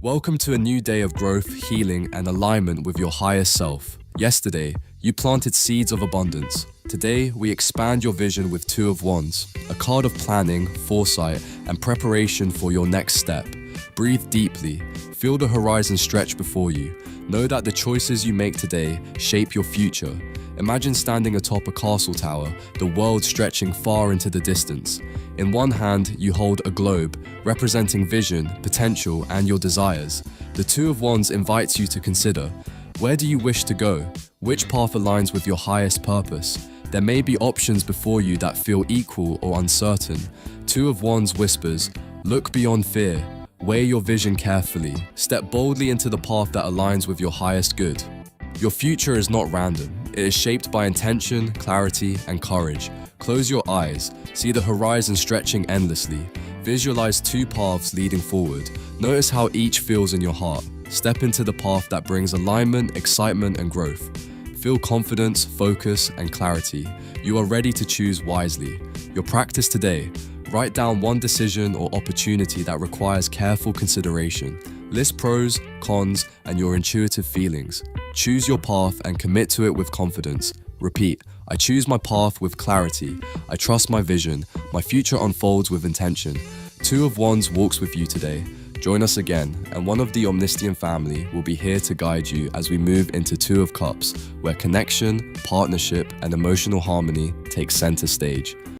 Welcome to a new day of growth, healing, and alignment with your higher self. Yesterday, you planted seeds of abundance. Today, we expand your vision with Two of Wands, a card of planning, foresight, and preparation for your next step. Breathe deeply. Feel the horizon stretch before you. Know that the choices you make today shape your future. Imagine standing atop a castle tower, the world stretching far into the distance. In one hand, you hold a globe, representing vision, potential, and your desires. The Two of Wands invites you to consider, where do you wish to go? Which path aligns with your highest purpose? There may be options before you that feel equal or uncertain. Two of Wands whispers, look beyond fear. Weigh your vision carefully. Step boldly into the path that aligns with your highest good. Your future is not random. It is shaped by intention, clarity, and courage. Close your eyes. See the horizon stretching endlessly. Visualize two paths leading forward. Notice how each feels in your heart. Step into the path that brings alignment, excitement, and growth. Feel confidence, focus, and clarity. You are ready to choose wisely. Your practice today. Write down one decision or opportunity that requires careful consideration. List pros, cons, and your intuitive feelings. Choose your path and commit to it with confidence. Repeat, I choose my path with clarity. I trust my vision. My future unfolds with intention. Two of Wands walks with you today. Join us again, and one of the Omnistian family will be here to guide you as we move into Two of Cups, where connection, partnership, and emotional harmony take center stage.